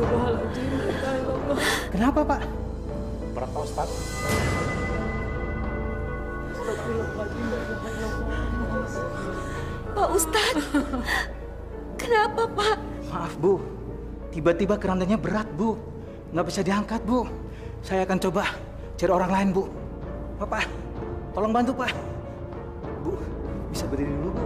Astagfirullahaladzim. La ilaha illallah. Kenapa, Pak? Berat Pak Ustaz. Astagfirullahaladzim. La ilaha illallah. Pak Ustadz, kenapa Pak? Maaf, Bu. Tiba-tiba kerandanya berat, Bu. Nggak bisa diangkat, Bu. Saya akan coba cari orang lain, Bu. Pak, tolong bantu, Pak. Bu, bisa berdiri dulu, Bu.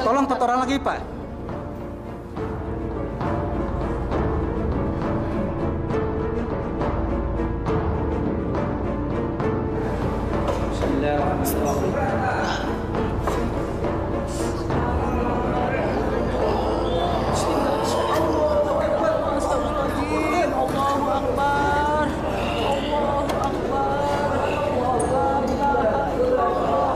Tolong satu orang lagi, Pak. Astagfirullahaladzim. Allahu Akbar. Allahu Akbar. La ilaha illallah.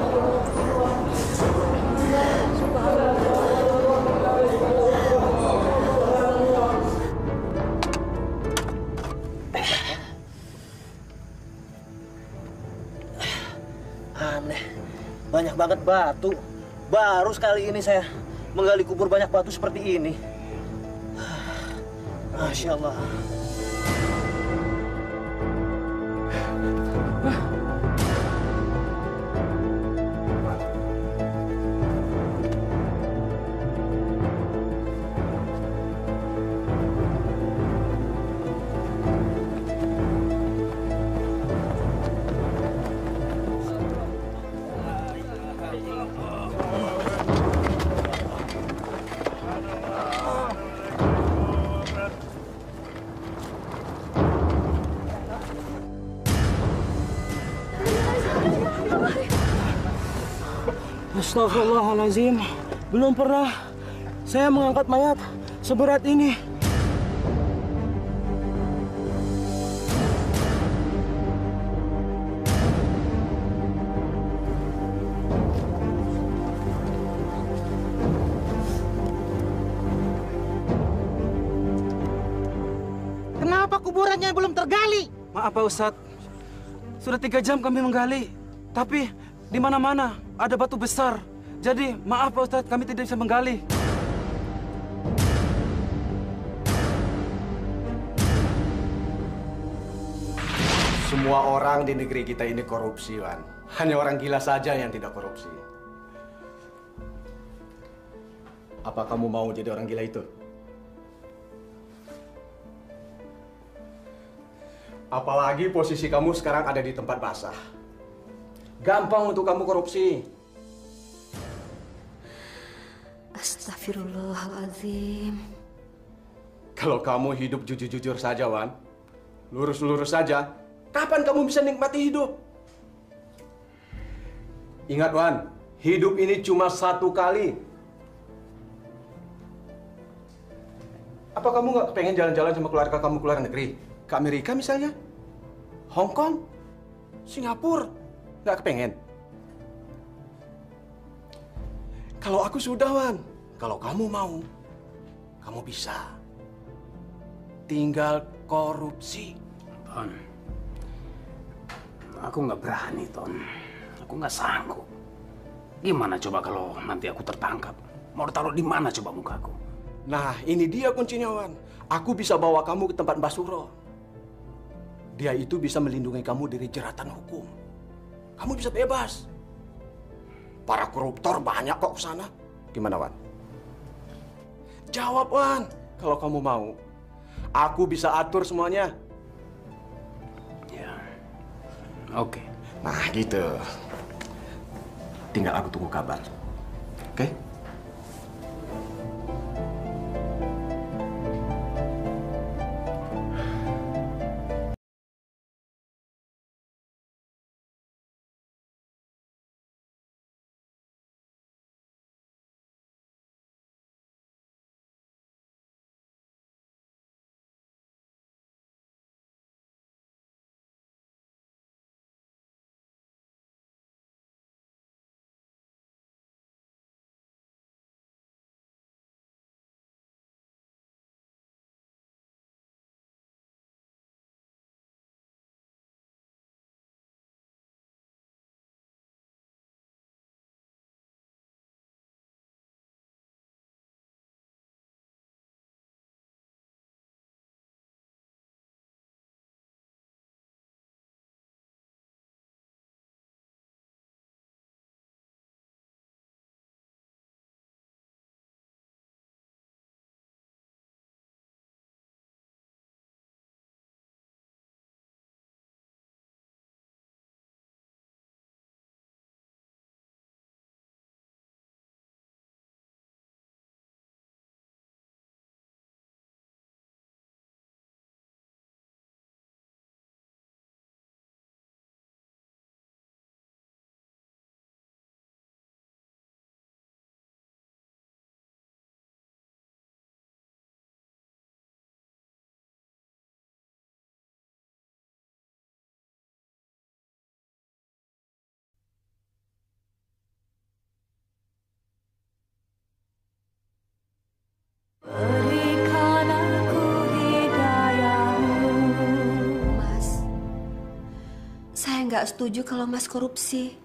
Aneh, banyak banget batu. Baru sekali ini saya menggali kubur banyak batu seperti ini. Masya Allah. Astagfirullahaladzim. Belum pernah saya mengangkat mayat seberat ini. Kenapa kuburannya belum tergali? Maaf Pak Ustadz, sudah 3 jam kami menggali, tapi di mana-mana ada batu besar. Jadi maaf Pak Ustadz, kami tidak bisa menggali. Semua orang di negeri kita ini korupsi, Wan. Hanya orang gila saja yang tidak korupsi. Apa kamu mau jadi orang gila itu? Apalagi posisi kamu sekarang ada di tempat basah. Gampang untuk kamu korupsi. Astagfirullahaladzim. Kalau kamu hidup jujur-jujur saja, Wan, lurus-lurus saja, kapan kamu bisa nikmati hidup? Ingat, Wan, hidup ini cuma 1 kali. Apa kamu nggak pengen jalan-jalan sama keluarga kamu ke luar negeri? Ke Amerika misalnya? Hong Kong? Singapura? Nggak kepengen? Kalau aku sudah, Wan. Kalau kamu mau, kamu bisa. Tinggal korupsi. Ton, aku nggak berani, Ton. Aku nggak sanggup. Gimana coba kalau nanti aku tertangkap? Mau taruh di mana coba mukaku? Nah, ini dia kuncinya, Wan. Aku bisa bawa kamu ke tempat Mbak Suro. Dia itu bisa melindungi kamu dari jeratan hukum. Kamu bisa bebas. Para koruptor banyak kok ke sana. Gimana, Wan? Jawab, Wan. Kalau kamu mau, aku bisa atur semuanya. Ya, oke. Nah, gitu. Tinggal aku tunggu kabar. Oke? nggak setuju kalau Mas korupsi.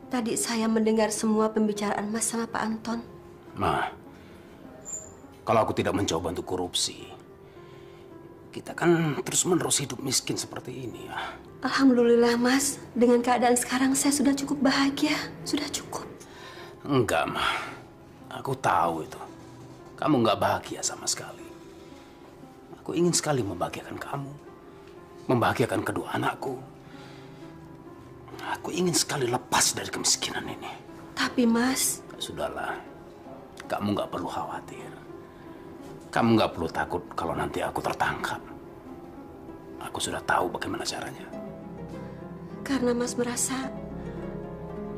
Tadi saya mendengar semua pembicaraan Mas sama Pak Anton. Ma, kalau aku tidak mencoba untuk korupsi, kita kan terus-menerus hidup miskin seperti ini ya. Alhamdulillah Mas, dengan keadaan sekarang saya sudah cukup bahagia. Sudah cukup. Enggak, Ma. Aku tahu itu. Kamu nggak bahagia sama sekali. Aku ingin sekali membahagiakan kamu. Membahagiakan kedua anakku. Aku ingin sekali lepas dari kemiskinan ini. Tapi Mas... Sudahlah. Kamu nggak perlu khawatir. Kamu nggak perlu takut kalau nanti aku tertangkap. Aku sudah tahu bagaimana caranya. Karena Mas merasa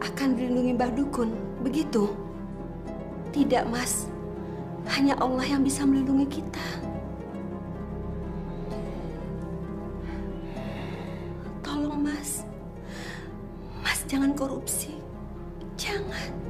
akan dilindungi Mbah Dukun, begitu? Tidak, Mas. Hanya Allah yang bisa melindungi kita. Tolong, Mas. Mas jangan korupsi. Jangan.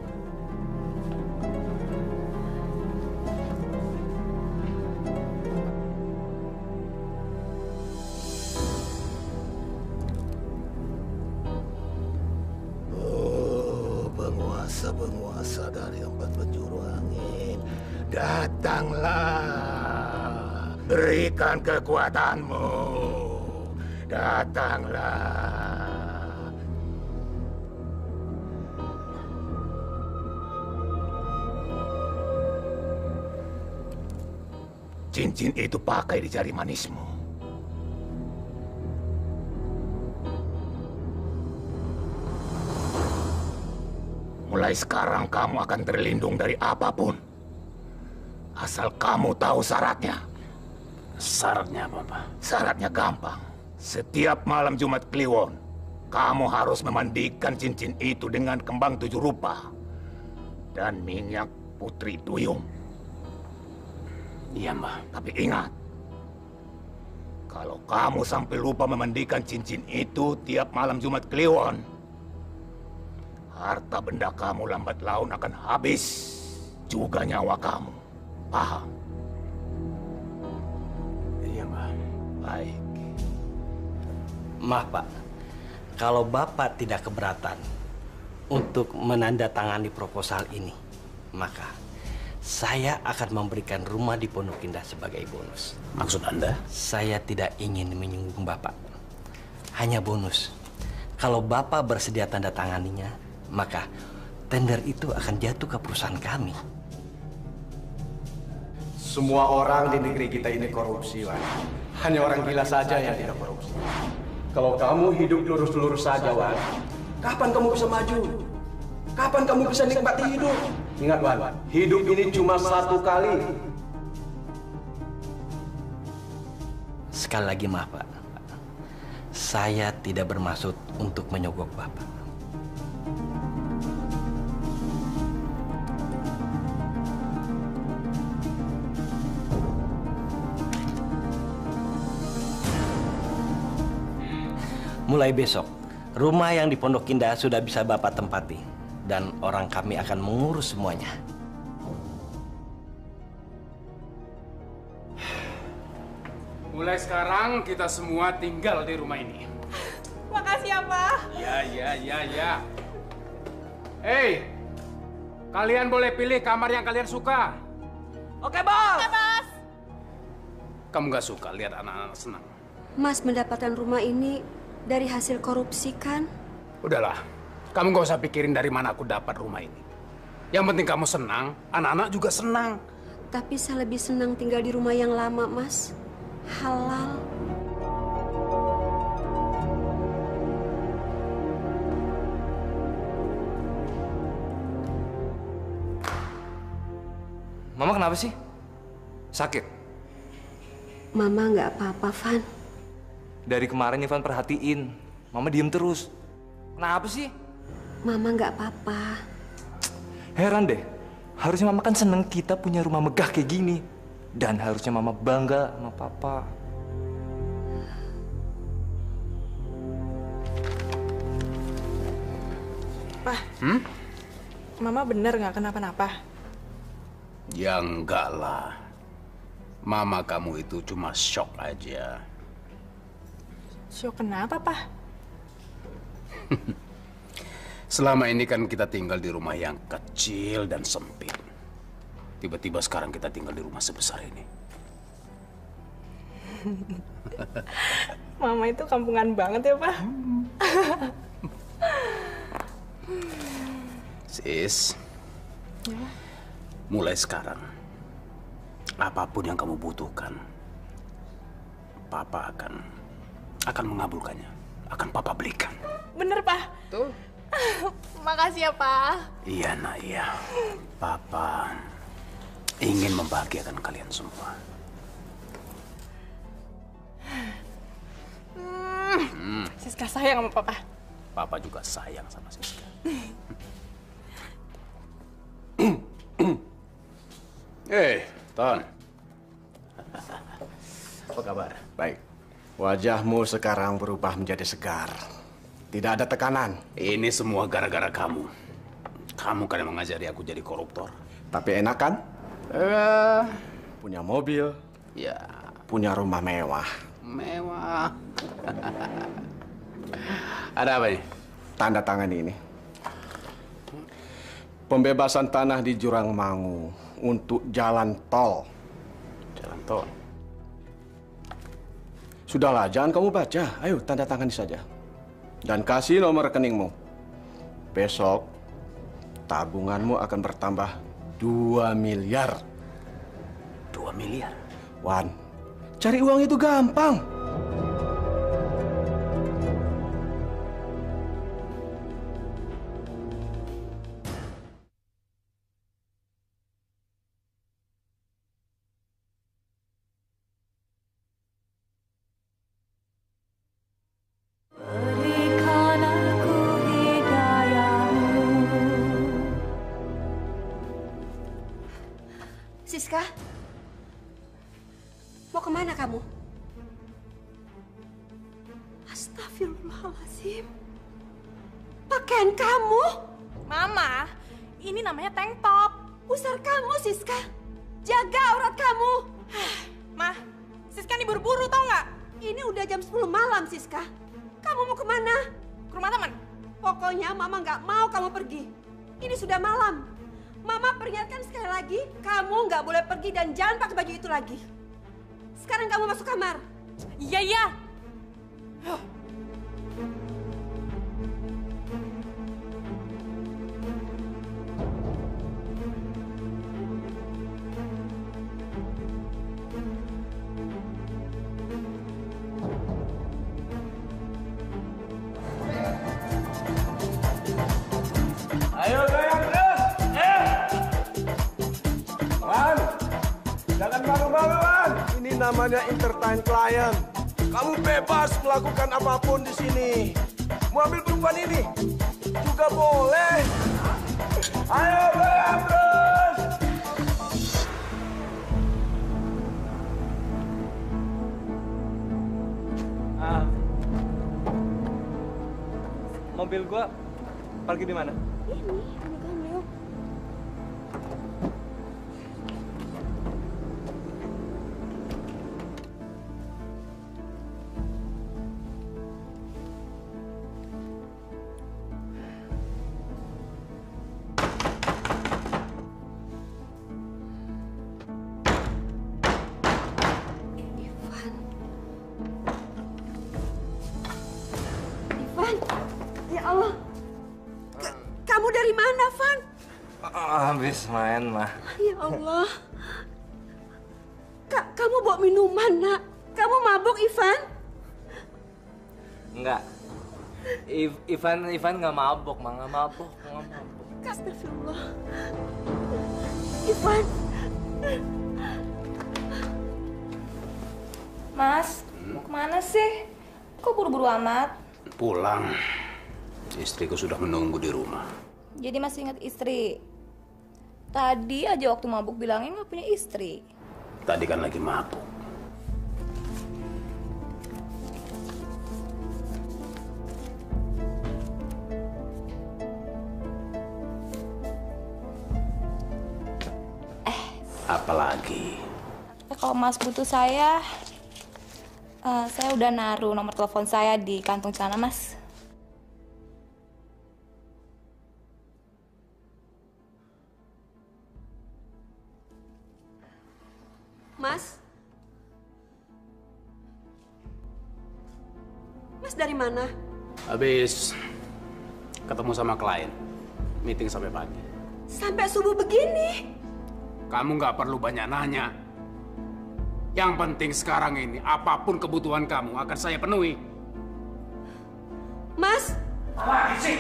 Penguasa dari 4 penjuru angin, datanglah, berikan kekuatanmu, datanglah. Cincin itu pakai di jari manismu. Mulai sekarang kamu akan terlindung dari apapun. Asal kamu tahu syaratnya. Syaratnya apa, Pak? Syaratnya gampang. Setiap malam Jumat Kliwon, kamu harus memandikan cincin itu dengan kembang 7 rupa dan minyak putri duyung. Iya, Mbak. Tapi ingat, kalau kamu sampai lupa memandikan cincin itu tiap malam Jumat Kliwon, harta benda kamu lambat laun akan habis, juga nyawa kamu. Paham? Iya, Mbak. Baik. Maaf, Pak. Kalau Bapak tidak keberatan untuk menandatangani proposal ini, maka saya akan memberikan rumah di Pondok Indah sebagai bonus. Maksud Anda? Saya tidak ingin menyinggung Bapak. Hanya bonus. Kalau Bapak bersedia tanda tanganinya, maka tender itu akan jatuh ke perusahaan kami. Semua orang di negeri kita ini korupsi, Wan. Hanya orang gila saja yang tidak korupsi. Kalau kamu hidup lurus-lurus saja, Wan, kapan kamu bisa maju? Kapan kamu bisa nikmati hidup? Ingat, Wan, hidup ini cuma satu kali. Sekali lagi maaf, Pak. Saya tidak bermaksud untuk menyogok Bapak. Mulai besok, rumah yang di Pondok Indah sudah bisa Bapak tempati. Dan orang kami akan mengurus semuanya. Mulai sekarang kita semua tinggal di rumah ini. Makasih ya, Pak. Ya. Hei, kalian boleh pilih kamar yang kalian suka. Oke, Bos. Oke, Bos. Kamu nggak suka lihat anak-anak senang? Mas mendapatkan rumah ini dari hasil korupsi, kan? Udahlah, kamu nggak usah pikirin dari mana aku dapat rumah ini. Yang penting kamu senang, anak-anak juga senang. Tapi saya lebih senang tinggal di rumah yang lama, Mas. Halal. Mama kenapa sih? Sakit? Mama nggak apa-apa, Van. Dari kemarin Ivan perhatiin, Mama diem terus. Kenapa sih? Mama nggak apa-apa. Heran deh, harusnya Mama kan seneng kita punya rumah megah kayak gini. Dan harusnya Mama bangga sama Papa. Pak, Mama bener nggak kenapa-napa? Ya enggak lah. Mama kamu itu cuma shock aja. Shock kenapa, Pak? Selama ini kan kita tinggal di rumah yang kecil dan sempit. Tiba-tiba sekarang kita tinggal di rumah sebesar ini. Mama itu kampungan banget ya, Pak. Sis, mulai sekarang, apapun yang kamu butuhkan, Papa akan mengabulkannya. Akan Papa belikan. Bener, Pak. Tuh. Makasih ya, Pak. Iya, nak, iya. Papa ingin membahagiakan kalian semua. Siska sayang sama Papa. Papa juga sayang sama Siska. Ton. Apa kabar? Baik. Wajahmu sekarang berubah menjadi segar. Tidak ada tekanan. Ini semua gara-gara kamu. Kamu kan yang mengajari aku jadi koruptor. Tapi enak kan? Punya mobil. Ya. Punya rumah mewah. Mewah. Ada apa nih? Tanda tangan ini. Pembebasan tanah di Jurang Mangu untuk jalan tol. Jalan tol? Sudahlah, jangan kamu baca. Ayo, tanda tangan saja. Dan kasih nomor rekeningmu. Besok, tabunganmu akan bertambah 2 miliar. 2 miliar? Wan, cari uang itu gampang. Siska, mau kemana kamu? Astagfirullahaladzim. Pakaian kamu? Mama, ini namanya tank top. Usar kamu, Siska. Jaga aurat kamu. Ma, Siska nih buru-buru tau nggak? Ini udah jam 10 malam, Siska. Kamu mau kemana? Ke rumah teman. Pokoknya Mama nggak mau kamu pergi. Ini sudah malam. Mama peringatkan sekali lagi, kamu nggak boleh pergi dan jangan pakai baju itu lagi. Sekarang kamu masuk kamar. Iya, iya. Ayo goyang terus. Wan, jangan malu-malu, Wan. Ini namanya entertain klien. Kamu bebas melakukan apapun di sini. Mau ambil perempuan ini juga boleh. Ayo goyang terus. Mobil gua parkir di mana? Ini, kamu. Ivan, ya Allah. Kamu dari mana, Van? Habis main, mah. Ya Allah. Kamu bawa minuman, nak. Kamu mabuk, Ivan? Enggak. Ivan nggak mabok, mah. Nggak mabok. Astagfirullah. Ivan. Mas, mau kemana sih? Kok buru-buru amat? Pulang. Istriku sudah menunggu di rumah. Jadi masih ingat istri? Tadi aja waktu mabuk bilangin nggak punya istri. Tadi kan lagi mabuk. Kalau Kalau Mas butuh saya udah naruh nomor telepon saya di kantung celana Mas. Mas? Mas dari mana? Habis ketemu sama klien. Meeting sampai pagi. Sampai subuh begini? Kamu nggak perlu banyak nanya. Yang penting sekarang ini, apapun kebutuhan kamu akan saya penuhi. Mas? Apa lagi sih?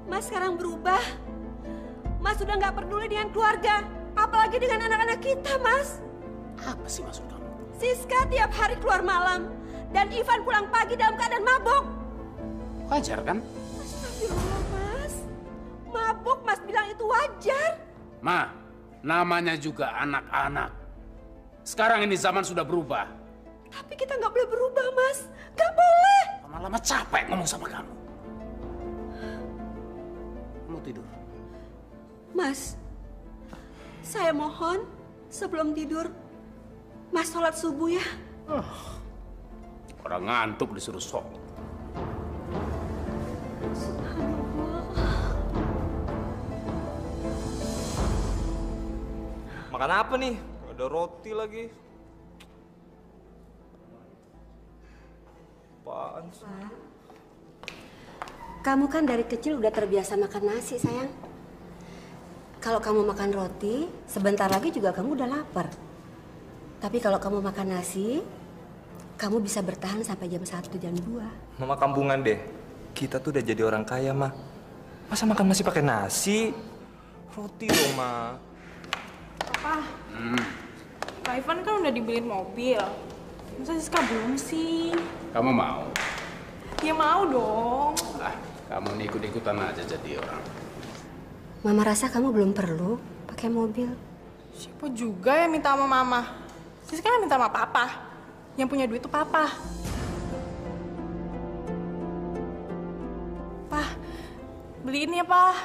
Mas sekarang berubah. Mas sudah nggak peduli dengan keluarga. Apalagi dengan anak-anak kita, Mas. Apa sih maksud kamu? Siska tiap hari keluar malam. Dan Ivan pulang pagi dalam keadaan mabuk. Wajar kan? Astagfirullah, Mas. Mabuk, Mas bilang itu wajar. Ma, namanya juga anak-anak. Sekarang ini zaman sudah berubah. Tapi kita nggak boleh berubah, Mas. Nggak boleh. Lama-lama capek ngomong sama kamu. Kamu tidur. Mas, saya mohon sebelum tidur, Mas sholat subuh ya. Orang ngantuk disuruh sok. Makan apa nih? Ada roti lagi. Apaan sih? Kamu kan dari kecil udah terbiasa makan nasi, sayang. Kalau kamu makan roti, sebentar lagi juga kamu udah lapar. Tapi kalau kamu makan nasi, kamu bisa bertahan sampai jam 1, jam 2. Mama kampungan deh. Kita tuh udah jadi orang kaya, Ma. Masa makan masih pakai nasi? Roti dong, Ma. Papa, Pak Ivan kan udah dibeliin mobil. Masa Siska belum sih? Kamu mau? Ya mau dong. Ah, kamu nih ikut-ikutan aja jadi orang. Mama rasa kamu belum perlu pakai mobil. Siapa juga yang minta sama Mama? Siska kan minta sama Papa. Yang punya duit tuh Papa. Pak, beliin ya, Pak.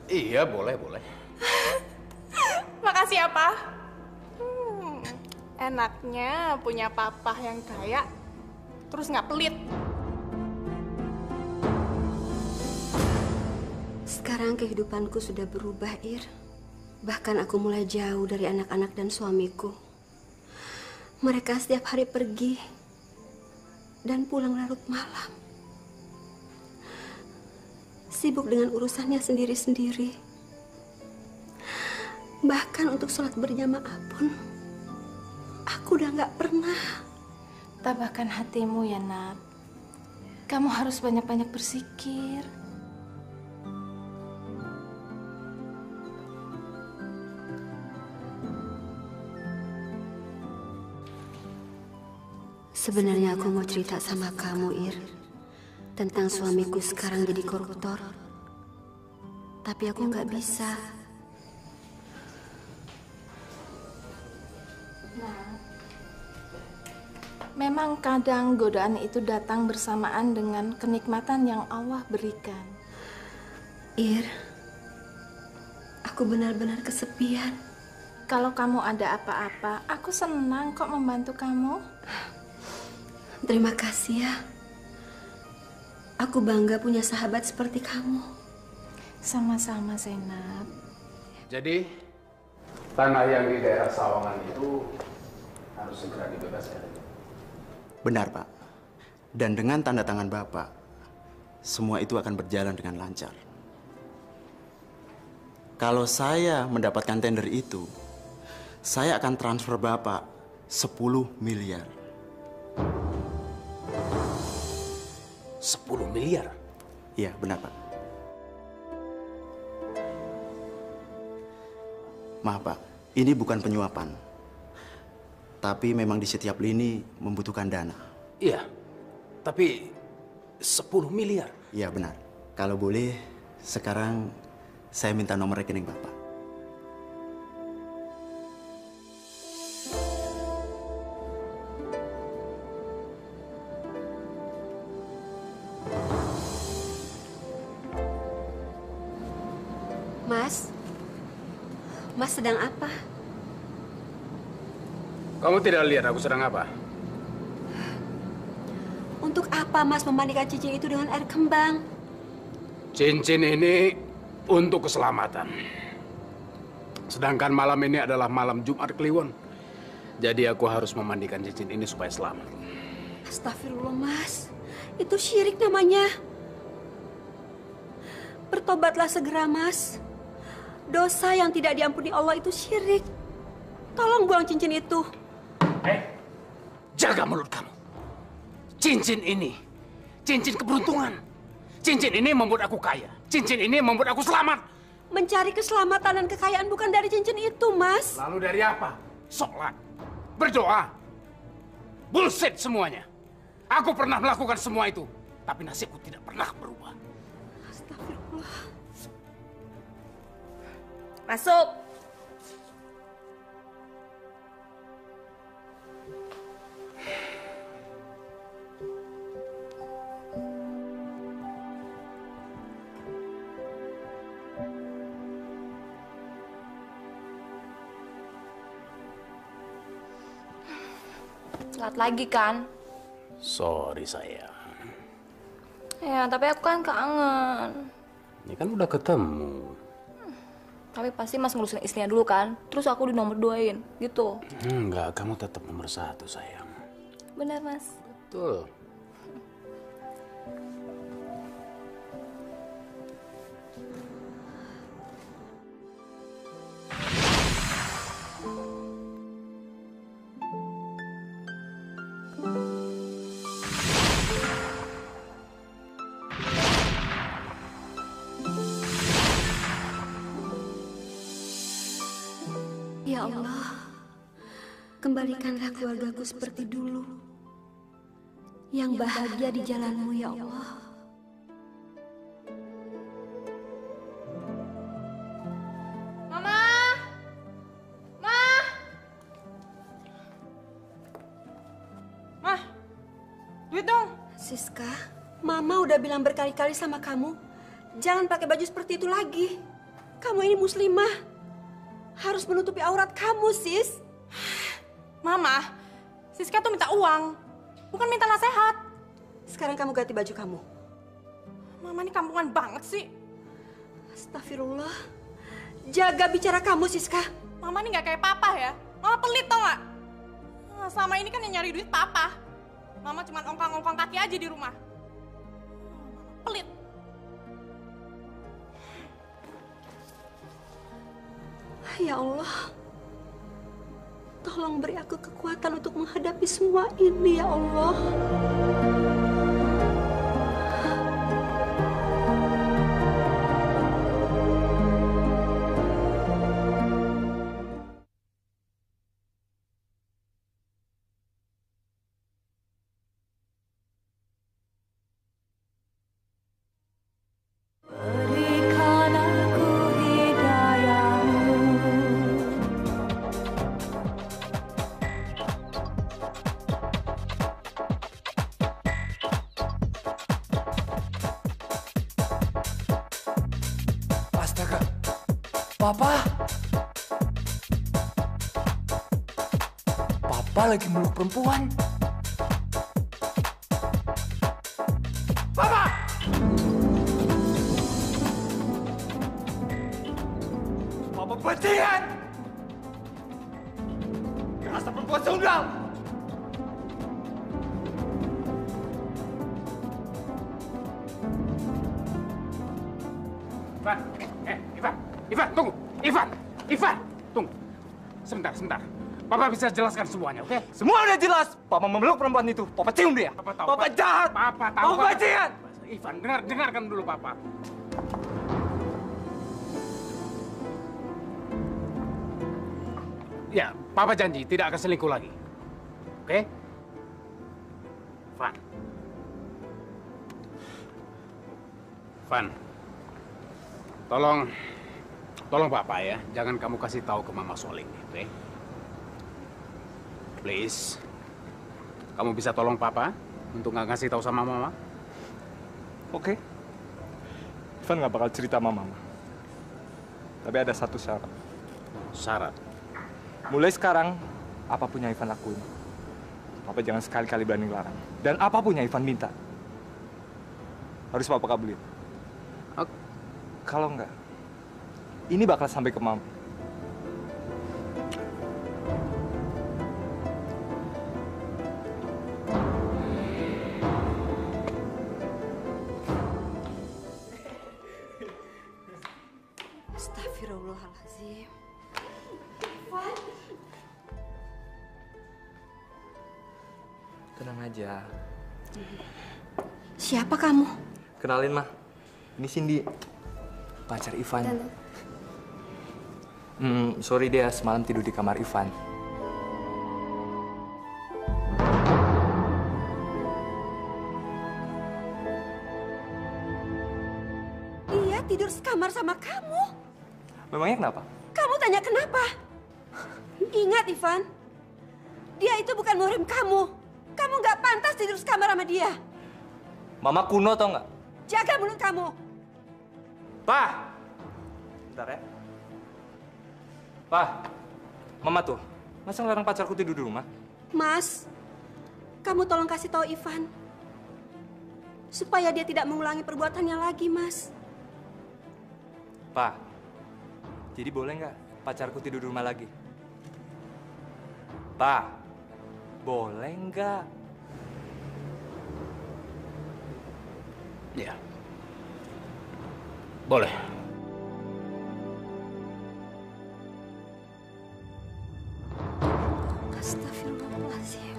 Iya, boleh, boleh. Makasih ya, Pak. Enaknya punya papa yang kaya, terus nggak pelit. Sekarang kehidupanku sudah berubah, Ir. Bahkan aku mulai jauh dari anak-anak dan suamiku. Mereka setiap hari pergi dan pulang larut malam. Sibuk dengan urusannya sendiri-sendiri. Bahkan untuk sholat berjamaah pun, aku udah nggak pernah. Tabahkan hatimu ya, Nat. Kamu harus banyak-banyak bersikir. Sebenarnya aku mau cerita sama kamu, Ir. Tentang suamiku sekarang jadi koruptor. Tapi aku nggak bisa. Memang kadang godaan itu datang bersamaan dengan kenikmatan yang Allah berikan. Ir, aku benar-benar kesepian. Kalau kamu ada apa-apa, aku senang kok membantu kamu. Terima kasih ya. Aku bangga punya sahabat seperti kamu. Sama-sama, Zainab. Jadi, tanah yang di daerah Sawangan itu harus segera dibebaskan. Benar, Pak. Dan dengan tanda tangan Bapak, semua itu akan berjalan dengan lancar. Kalau saya mendapatkan tender itu, saya akan transfer Bapak 10 miliar. 10 miliar? Iya, benar, Pak. Maaf, Pak. Ini bukan penyuapan. Tapi memang di setiap lini membutuhkan dana. Iya, tapi 10 miliar? Iya, benar. Kalau boleh, sekarang saya minta nomor rekening Bapak. Mas sedang apa? Kamu tidak lihat aku sedang apa? Untuk apa Mas memandikan cincin itu dengan air kembang? Cincin ini untuk keselamatan. Sedangkan malam ini adalah malam Jumat Kliwon. Jadi aku harus memandikan cincin ini supaya selamat. Astagfirullah Mas, itu syirik namanya. Bertobatlah segera Mas. Dosa yang tidak diampuni Allah itu syirik. Tolong buang cincin itu. Jaga mulut kamu. Cincin ini, cincin keberuntungan. Cincin ini membuat aku kaya. Cincin ini membuat aku selamat. Mencari keselamatan dan kekayaan bukan dari cincin itu, Mas. Lalu dari apa? Sholat, berdoa. Bullshit semuanya. Aku pernah melakukan semua itu, tapi nasibku tidak pernah berubah. Astagfirullah. Masuk. Telat lagi kan? Sorry sayang. Ya, tapi aku kan kangen. Ini kan udah ketemu. Tapi pasti Mas ngurusin istrinya dulu kan? Terus aku di nomor 2-in, gitu. Enggak, kamu tetap nomor 1 sayang. Benar, Mas. Betul. Ya Allah, kembalikanlah keluargaku seperti dulu. Yang bahagia di jalan-Mu, ya Allah. Mama! Ma! Mah, duit dong. Siska, Mama udah bilang berkali-kali sama kamu, jangan pakai baju seperti itu lagi. Kamu ini muslimah. Harus menutupi aurat kamu, Sis. Mama, Siska tuh minta uang, bukan minta nasihat. Sekarang kamu ganti baju kamu. Mama ini kampungan banget sih. Astagfirullah. Jaga bicara kamu, Siska. Mama ini nggak kayak papa ya. Mama pelit tau nggak? Nah, selama ini kan yang nyari duit papa. Mama cuma ongkang-ongkang kaki aja di rumah. Mama pelit. Ya Allah, tolong beri aku kekuatan untuk menghadapi semua ini, ya Allah. Astaga, Papa. Papa lagi meluk perempuan. Papa! Papa bajingan! Dasar perempuan sundal! Ivan, tunggu. Ivan, tunggu. Sebentar. Papa bisa jelaskan semuanya, oke? Semua udah jelas. Papa memeluk perempuan itu. Papa cium dia. Papa tahu. Papa jahat. Papa tahu. Papa bajingan. Ivan, dengarkan dulu Papa. Ya, Papa janji tidak akan selingkuh lagi. Oke? Van, tolong Papa ya, jangan kamu kasih tahu ke Mama soal ini, oke? Please, kamu bisa tolong Papa untuk nggak ngasih tahu sama Mama? Oke. Ivan nggak bakal cerita sama Mama. Tapi ada satu syarat. Syarat? Mulai sekarang, apapun yang Ivan lakuin, Papa jangan sekali-kali berani larang. Dan apapun yang Ivan minta, harus Papa kabulin. Kalau enggak, ini bakal sampai ke Mama. Astagfirullahaladzim. Tenang aja. Siapa kamu? Kenalin, Mah. Ini Cindy, pacar Ivan. Sorry dia semalam tidur di kamar Ivan. Dia tidur sekamar sama kamu? Memangnya kenapa? Kamu tanya kenapa? Ingat, Ivan. Dia itu bukan muhrim kamu. Kamu nggak pantas tidur sekamar sama dia. Mama kuno tau nggak? Jaga mulut kamu. Pak! Bentar ya. Pak, Mama tuh, masa ngelarang pacarku tidur di rumah? Mas, kamu tolong kasih tahu Ivan. Supaya dia tidak mengulangi perbuatannya lagi, Mas. Pak, jadi boleh nggak pacarku tidur di rumah lagi? Pak, boleh nggak? Ya, boleh. Astagfirullahaladzim.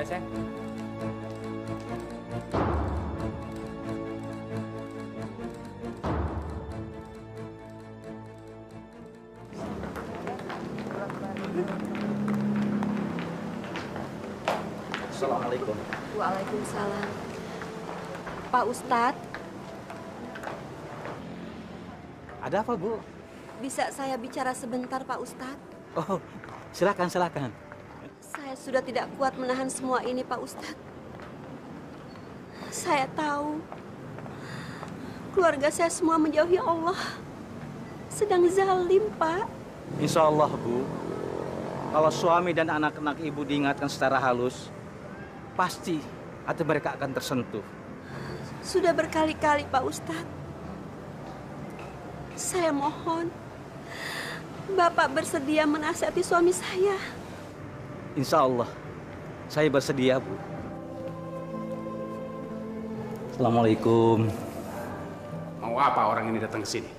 Sayang. Assalamualaikum. Waalaikumsalam. Pak Ustadz, Ada apa, Bu? bisa saya bicara sebentar, Pak Ustadz? Oh, silakan, silakan. Saya sudah tidak kuat menahan semua ini, Pak Ustadz. Saya tahu keluarga saya semua menjauhi Allah. Sedang zalim, Pak. Insya Allah, Bu. Kalau suami dan anak-anak Ibu diingatkan secara halus, pasti hati mereka akan tersentuh. Sudah berkali-kali, Pak Ustadz. Saya mohon, Bapak bersedia menasihati suami saya. Insya Allah, saya bersedia, Bu. Assalamualaikum. Mau apa orang ini datang ke sini?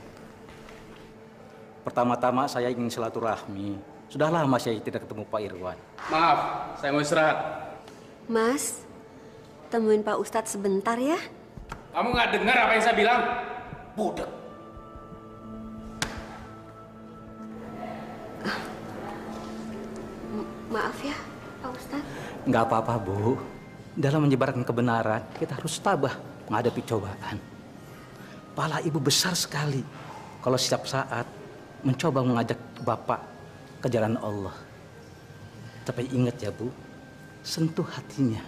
Pertama-tama saya ingin silaturahmi. Sudah lama saya tidak ketemu Pak Irwan. Maaf, saya mau istirahat. Mas, temuin Pak Ustadz sebentar ya. Kamu nggak dengar apa yang saya bilang? Budak. Maaf ya, Pak Ustadz. Nggak apa-apa, Bu. Dalam menyebarkan kebenaran, kita harus tabah menghadapi cobaan. Pahala Ibu besar sekali kalau setiap saat mencoba mengajak Bapak ke jalan Allah. Tapi ingat ya, Bu, sentuh hatinya.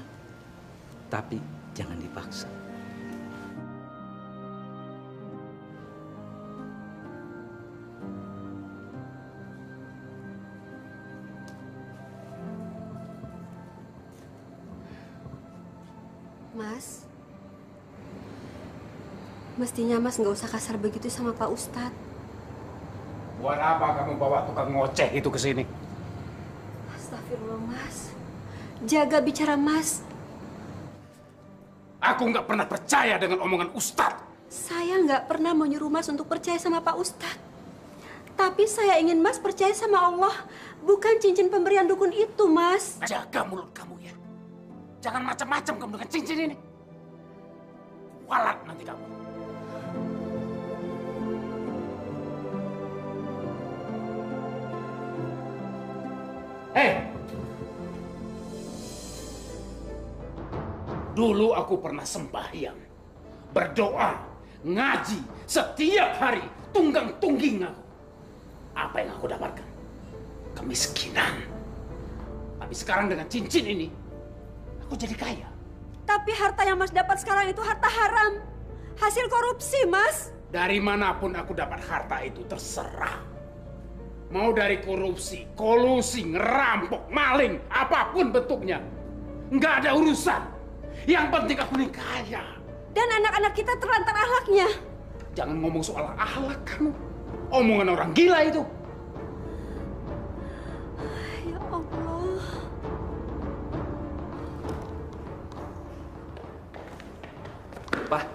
Tapi jangan dipaksa. Mas, mestinya Mas nggak usah kasar begitu sama Pak Ustadz. Buat apa kamu bawa tukang ngoceh itu ke sini? Astagfirullah, Mas. Jaga bicara Mas. Aku nggak pernah percaya dengan omongan Ustadz. Saya nggak pernah menyuruh Mas untuk percaya sama Pak Ustadz. Tapi saya ingin Mas percaya sama Allah, bukan cincin pemberian dukun itu, Mas. Jaga mulut kamu ya. Jangan macam-macam kamu dengan cincin ini. Walat nanti kamu. Dulu aku pernah sembahyang, berdoa, ngaji, setiap hari, tunggang-tungging aku. Apa yang aku dapatkan? Kemiskinan. Tapi sekarang dengan cincin ini, aku jadi kaya. Tapi harta yang Mas dapat sekarang itu harta haram. Hasil korupsi, Mas. Dari manapun aku dapat harta itu terserah. Mau dari korupsi, kolusi, ngerampok, maling, apapun bentuknya. Nggak ada urusan. Yang penting aku nih kaya. Dan anak-anak kita terlantar akhlaknya. Jangan ngomong soal akhlak kamu. Omongan orang gila itu. Ya Allah. Pak,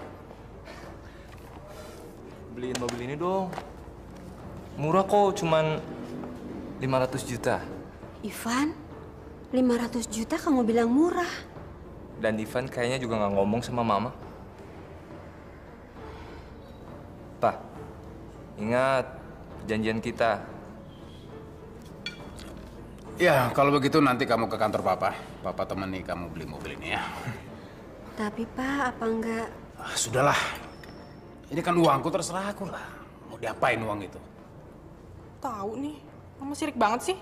beliin mobil ini dong. Murah kok, cuman 500 juta. Ivan, 500 juta kamu bilang murah. Dan Ivan kayaknya juga nggak ngomong sama Mama. Pak, ingat perjanjian kita. Ya, kalau begitu nanti kamu ke kantor Papa. Papa temani kamu beli mobil ini ya. Tapi Pak, apa enggak? Sudahlah. Ini kan uangku, terserah aku lah. Mau diapain uang itu? Tahu nih, kamu sirik banget sih.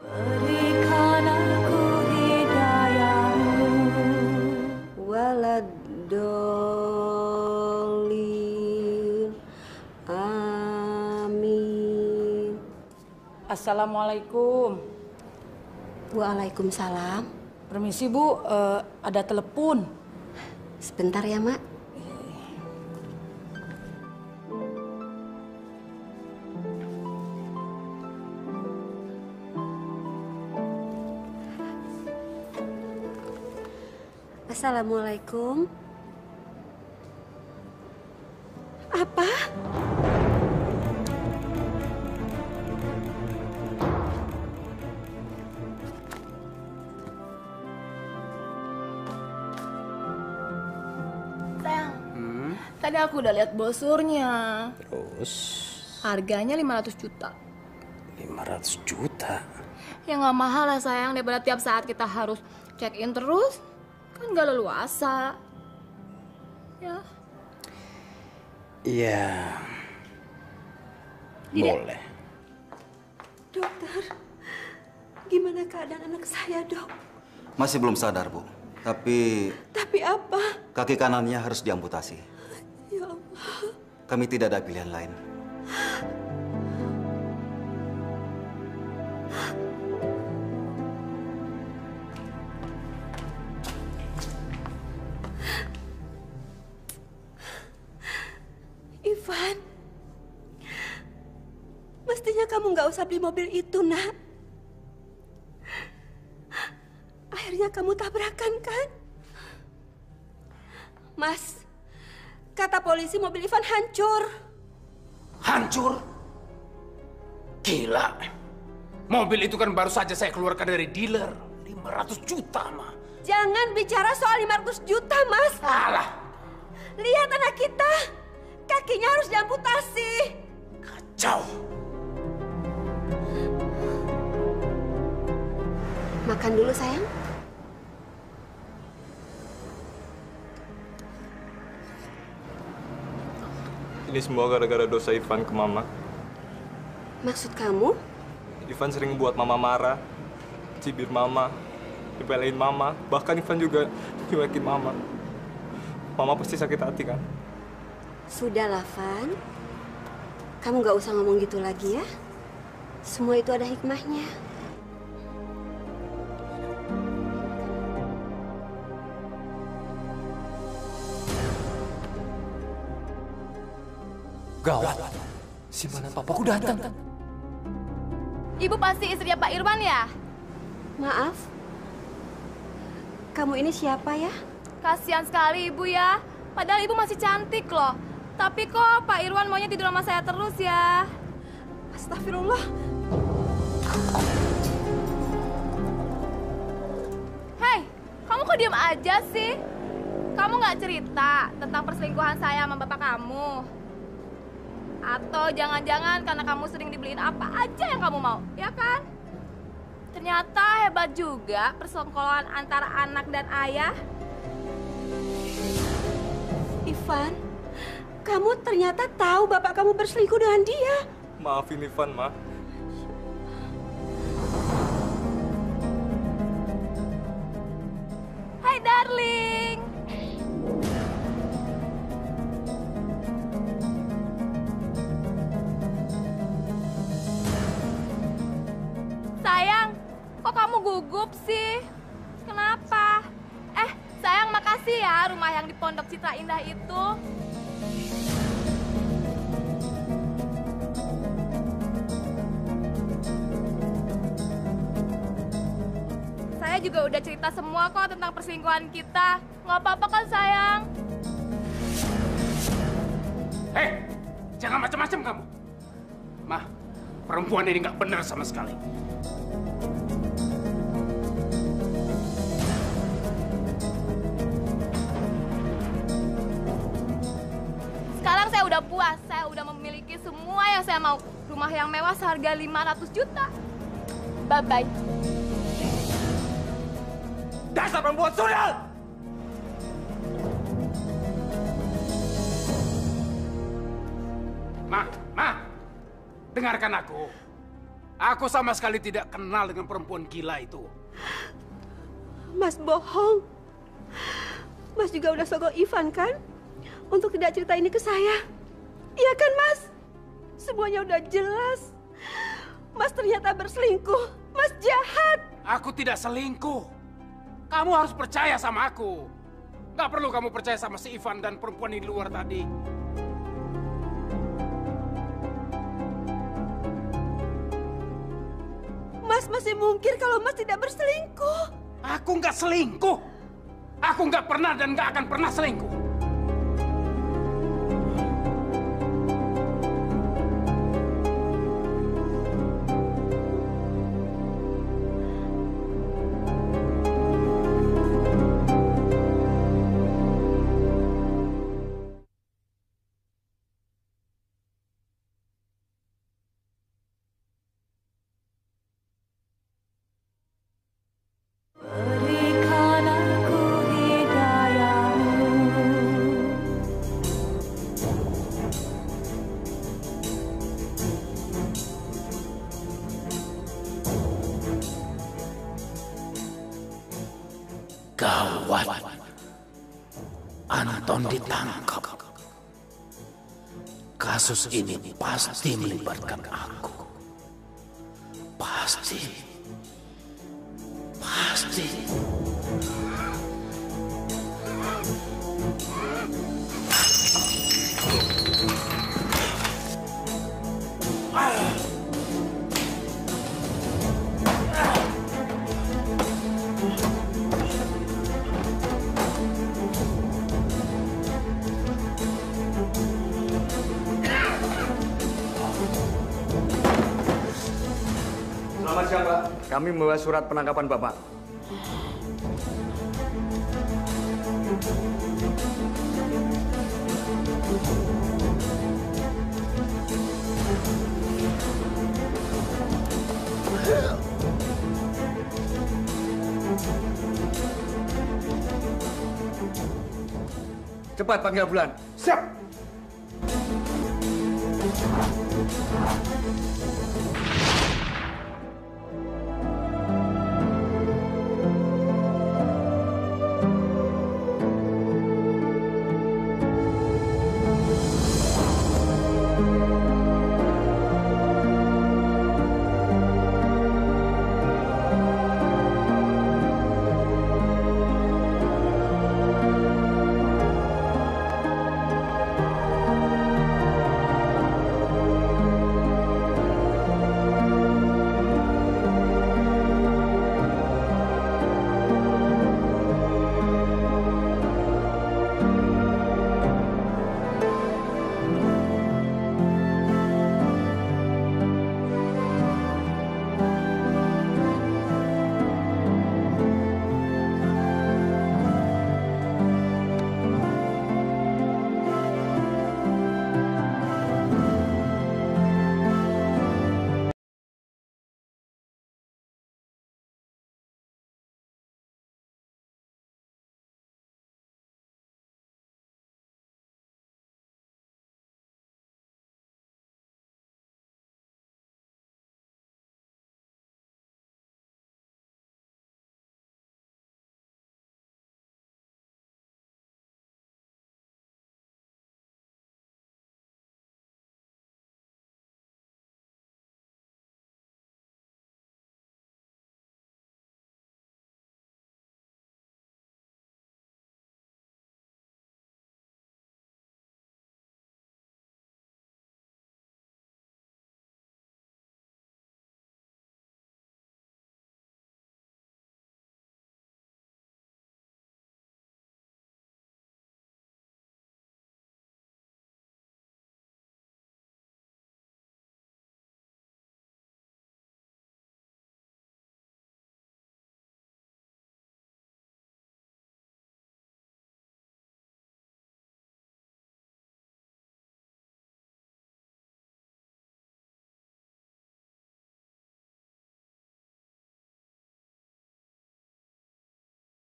Berikan aku hidayahmu. Waladolin. Amin. Assalamualaikum. Waalaikumsalam. Permisi Bu, ada telepon. Sebentar ya, Mak. Assalamualaikum. Apa? Sayang, tadi aku udah lihat brosurnya. Terus? Harganya 500 juta. 500 juta? Ya nggak mahal lah sayang, daripada tiap saat kita harus check-in terus. Kan nggak leluasa. Ya. Iya. Boleh. Dokter, gimana keadaan anak saya, Dok? Masih belum sadar, Bu. Tapi Tapi apa? kaki kanannya harus diamputasi. Ya Allah. Kami tidak ada pilihan lain. Ivan, mestinya kamu nggak usah beli mobil itu, Nak. Akhirnya kamu tabrakan, kan? Mas, kata polisi mobil Ivan hancur. Hancur? Gila. Mobil itu kan baru saja saya keluarkan dari dealer. 500 juta, Ma. Jangan bicara soal 500 juta, Mas. Alah. Lihat anak kita. Kakinya harus diamputasi. Kacau. Makan dulu, sayang. Ini semua gara-gara dosa Ivan ke Mama. Maksud kamu? Ivan sering buat Mama marah, cibir Mama, dibelain Mama, bahkan Ivan juga nyuekin Mama. Mama pasti sakit hati kan? Sudahlah, Van. Kamu nggak usah ngomong gitu lagi ya. Semua itu ada hikmahnya. Gawat, si mana papaku datang. Ibu pasti istrinya Pak Irwan ya? Maaf. Kamu ini siapa ya? Kasihan sekali ibu ya. Padahal ibu masih cantik loh. Tapi kok Pak Irwan maunya tidur sama saya terus ya? Astagfirullah. Hei, kamu kok diem aja sih? Kamu nggak cerita tentang perselingkuhan saya sama bapak kamu? Atau jangan-jangan karena kamu sering dibeliin apa aja yang kamu mau, ya kan? Ternyata hebat juga persekongkolan antara anak dan ayah. Ivan, kamu ternyata tahu bapak kamu berselingkuh dengan dia. Maafin Ivan, Ma. Hai, darling. Sayang, kok kamu gugup sih? Kenapa? Sayang, makasih ya rumah yang di Pondok Citra Indah itu. Saya juga udah cerita semua kok tentang perselingkuhan kita. Nggak apa-apa kan, sayang? Hei, jangan macam-macam kamu. Ma, perempuan ini nggak benar sama sekali. Sekarang saya udah puas, saya udah memiliki semua yang saya mau. Rumah yang mewah seharga 500 juta. Bye-bye. Dasar perempuan sundal! Ma, dengarkan aku. Aku sama sekali tidak kenal dengan perempuan gila itu. Mas bohong. Mas juga udah sogok Ivan kan? Untuk tidak cerita ini ke saya. Iya kan, Mas? Semuanya udah jelas. Mas ternyata berselingkuh. Mas jahat. Aku tidak selingkuh. Kamu harus percaya sama aku. Gak perlu kamu percaya sama si Ivan dan perempuan di luar tadi. Mas masih mungkin kalau Mas tidak berselingkuh. Aku nggak selingkuh. Aku nggak pernah dan nggak akan pernah selingkuh. Gawat. Anton ditangkap. Kasus ini pasti melibatkan aku. Pasti. Selamat siang, Pak. Kami membawa surat penangkapan Bapak. Cepat panggil Bulan. Siap.